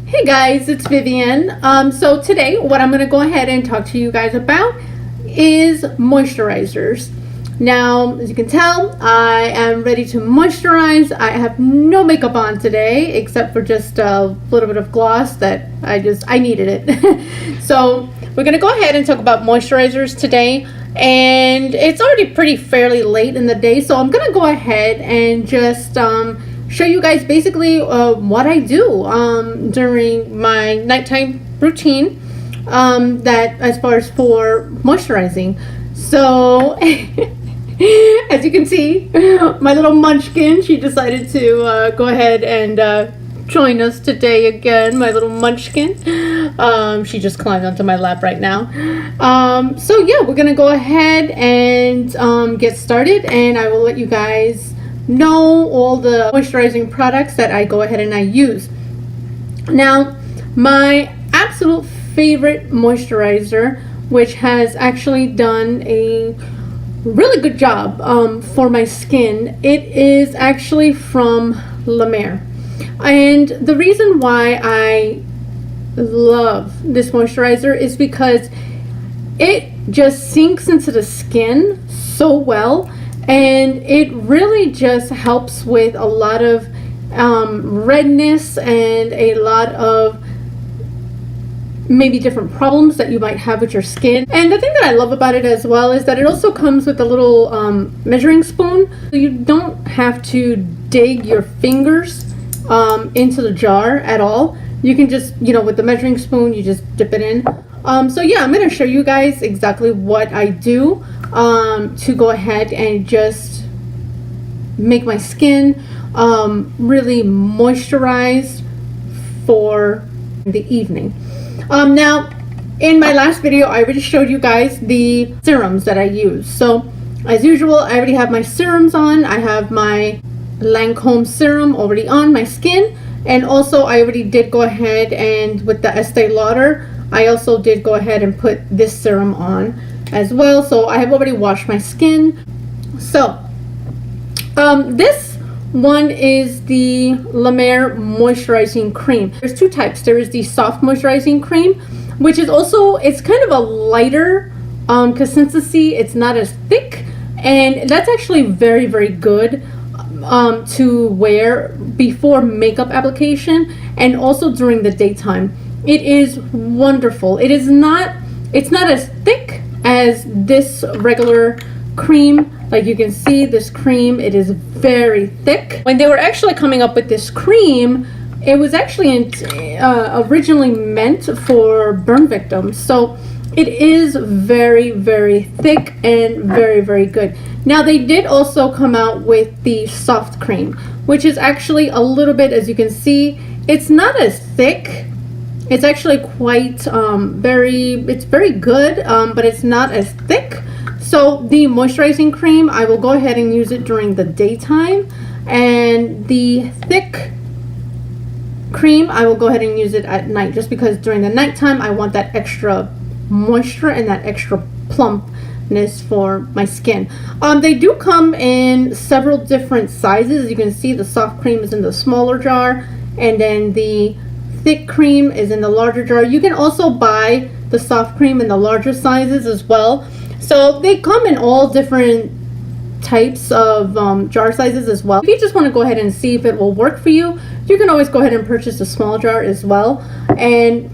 Hey guys, it's Vivian. So today what I'm going to go ahead and talk to you guys about is moisturizers. Now, as you can tell, I am ready to moisturize. I have no makeup on today except for just a little bit of gloss that I needed it. So we're going to go ahead and talk about moisturizers today. And it's already fairly late in the day, so I'm going to go ahead and just show you guys basically what I do during my nighttime routine, that as far as for moisturizing. So as you can see, my little munchkin, she decided to go ahead and join us today again, my little munchkin. She just climbed onto my lap right now. So yeah, we're gonna go ahead and get started, and I will let you guys know all the moisturizing products that I go ahead and I use. Now, my absolute favorite moisturizer, which has actually done a really good job for my skin, it is actually from Mer. And the reason why I love this moisturizer is because it just sinks into the skin so well, and it really just helps with a lot of redness and a lot of maybe different problems that you might have with your skin. And the thing that I love about it as well is that it also comes with a little measuring spoon, so you don't have to dig your fingers into the jar at all. You can just, with the measuring spoon, you just dip it in. So yeah, I'm going to show you guys exactly what I do to go ahead and just make my skin really moisturized for the evening. Now, in my last video, I already showed you guys the serums that I use. So as usual, I already have my serums on. I have my Lancome serum already on my skin, and also I already did go ahead and with the Estee Lauder, I also did go ahead and put this serum on as well. So I have already washed my skin. So this one is the Mer Moisturizing Cream. There's two types. There is the soft moisturizing cream, which is also, it's kind of a lighter consistency. It's not as thick, and that's actually very, very good to wear before makeup application and also during the daytime. It is wonderful. It's not as thick as this regular cream. Like you can see, this cream, it is very thick. When they were actually coming up with this cream, it was actually originally meant for burn victims. So it is very, very thick and very, very good. Now they did also come out with the soft cream, which is actually a little bit, as you can see, it's not as thick. It's actually quite it's very good, but it's not as thick. So the moisturizing cream, I will go ahead and use it during the daytime, and the thick cream, I will go ahead and use it at night, just because during the nighttime I want that extra moisture and that extra plumpness for my skin. They do come in several different sizes. As you can see, the soft cream is in the smaller jar, and then the thick cream is in the larger jar. You can also buy the soft cream in the larger sizes as well. So they come in all different types of jar sizes as well. If you just want to go ahead and see if it will work for you, you can always go ahead and purchase a small jar as well. And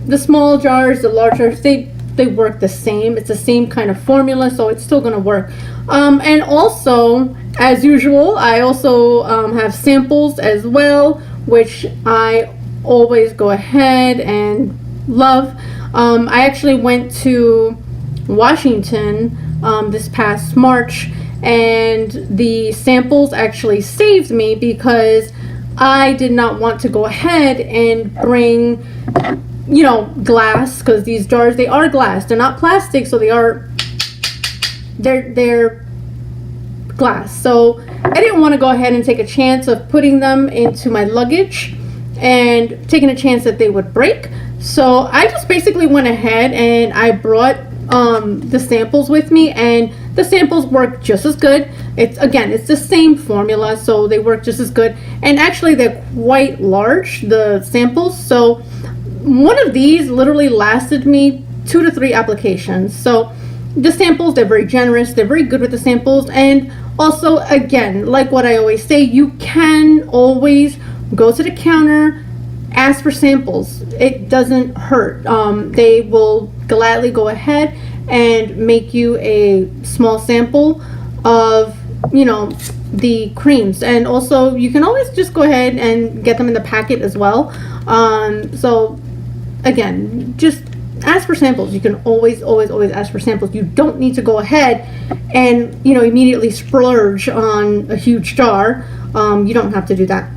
the small jars, the large jars, they work the same. It's the same kind of formula, so it's still going to work. And also, as usual, I also have samples as well, which I always go ahead and love. I actually went to Washington this past March, and the samples actually saved me because I did not want to go ahead and bring glass, because these jars, they are glass, they're not plastic, so they're glass. So I didn't want to go ahead and take a chance of putting them into my luggage and taking a chance that they would break. So I just basically went ahead and I brought the samples with me, and the samples work just as good. It's the same formula, so they work just as good. And actually, they're quite large, the samples. So one of these literally lasted me 2 to 3 applications. So the samples, they're very generous, they're very good with the samples. And also, again, like what I always say, you can always go to the counter, ask for samples. It doesn't hurt. They will gladly go ahead and make you a small sample of, you know, the creams. And also you can always just go ahead and get them in the packet as well. So again, just ask for samples. You can always ask for samples. You don't need to go ahead and, you know, immediately splurge on a huge jar. You don't have to do that.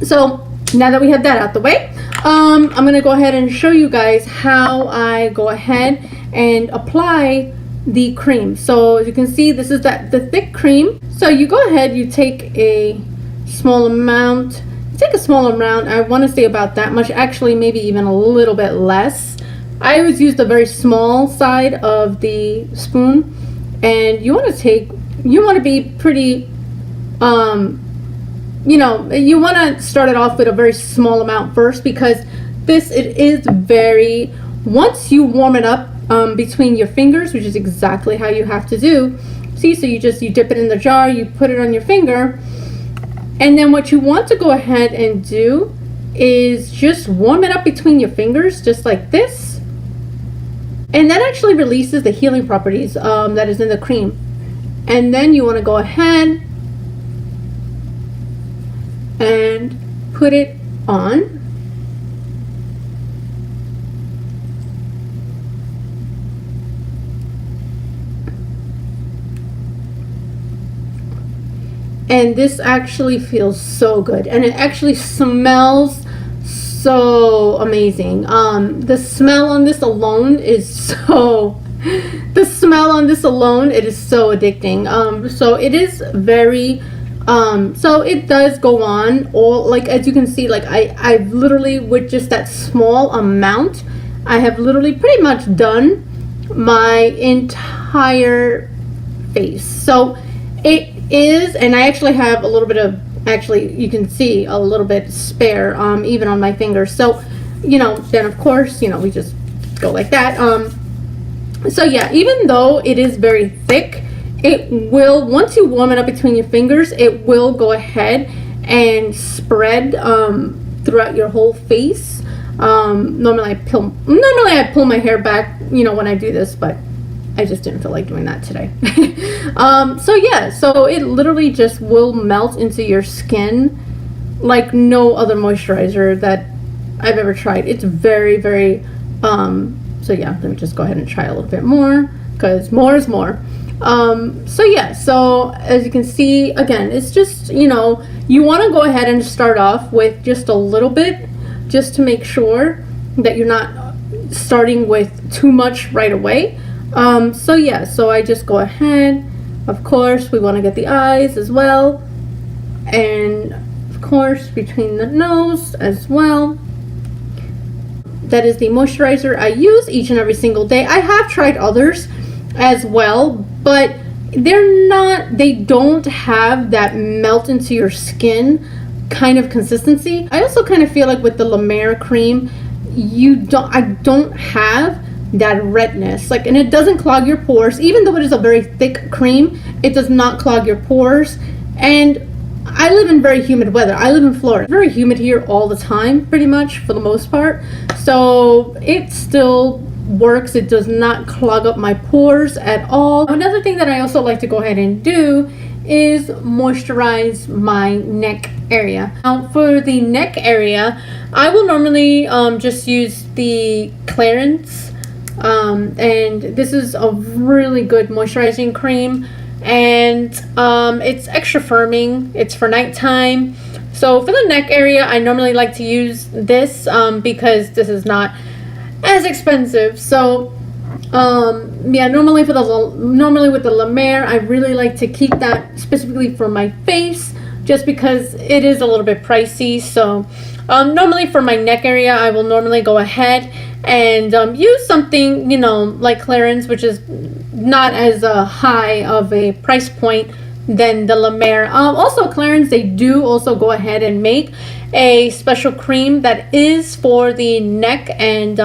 So now that we have that out the way, I'm going to go ahead and show you guys how I go ahead and apply the cream. So as you can see, this is the thick cream. So you go ahead, you take a small amount. I want to say about that much, actually maybe even a little bit less. I always use the very small side of the spoon, and you want to be pretty, you know, you want to start it off with a very small amount first, because it is very, once you warm it up between your fingers, which is exactly how you have to do. See, so you dip it in the jar, you put it on your finger, and then what you want to go ahead and do is just warm it up between your fingers, just like this. And that actually releases the healing properties that is in the cream. And then you want to go ahead and put it on. And this actually feels so good, and it actually smells so amazing. The smell on this alone is so it is so addicting. So it is very so it does go on all, like, as you can see, like I've literally, with just that small amount, I have literally pretty much done my entire face. So it is, and I actually have a little bit of, actually you can see a little bit spare even on my fingers. So, you know, then of course, you know, we just go like that. So yeah, even though it is very thick, it will, once you warm it up between your fingers, it will go ahead and spread throughout your whole face. Normally I pull my hair back, you know, when I do this, but I just didn't feel like doing that today. So yeah, so it literally just will melt into your skin like no other moisturizer that I've ever tried. It's very, very, so yeah, let me just go ahead and try a little bit more, because more is more. So yeah, so as you can see, again, it's just, you know, you want to go ahead and start off with just a little bit, just to make sure that you're not starting with too much right away. So yeah, so I just go ahead, of course we want to get the eyes as well, and of course between the nose as well. That is the moisturizer I use each and every single day. I have tried others as well, but they don't have that melt into your skin kind of consistency. I also kind of feel like with the Mer cream, I don't have that redness, like, and it doesn't clog your pores. Even though it is a very thick cream, it does not clog your pores. And I live in very humid weather. I live in Florida. It's very humid here all the time, pretty much, for the most part. So it still works. It does not clog up my pores at all. Another thing that I also like to go ahead and do is moisturize my neck area. Now for the neck area, I will normally just use the Clarins. And this is a really good moisturizing cream, and it's extra firming. It's for nighttime. So for the neck area, I normally like to use this because this is not as expensive. So yeah, normally with the Mer, I really like to keep that specifically for my face, just because it is a little bit pricey. So normally for my neck area, I will normally go ahead and use something, you know, like Clarins, which is not as high of a price point than the La Mer. Also, Clarins, they do also go ahead and make a special cream that is for the neck and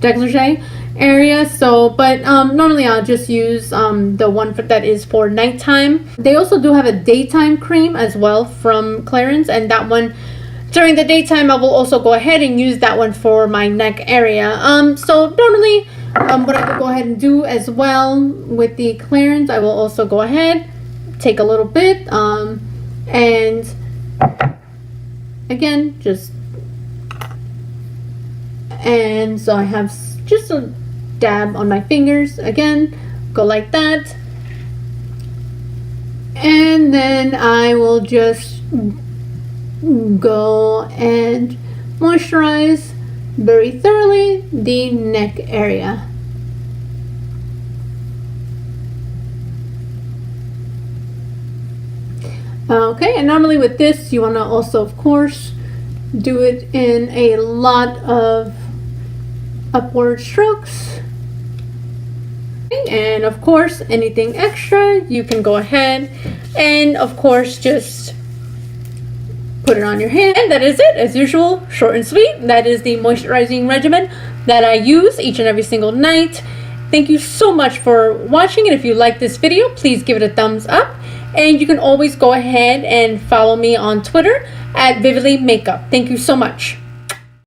décolleté area. So but normally I'll just use the one that is for nighttime. They also do have a daytime cream as well from Clarins, and that one during the daytime I will also go ahead and use that one for my neck area. So normally what I will go ahead and do as well with the Clarins, I will also go ahead, take a little bit and again just, and so I have just a dab on my fingers, again go like that, and then I will just go and moisturize very thoroughly the neck area. Okay, and normally with this you want to also of course do it in a lot of upward strokes, and of course anything extra you can go ahead and of course just put it on your hand. And that is it, as usual, short and sweet. That is the moisturizing regimen that I use each and every single night. Thank you so much for watching, and if you like this video, please give it a thumbs up, and you can always go ahead and follow me on Twitter at Vividly Makeup. Thank you so much.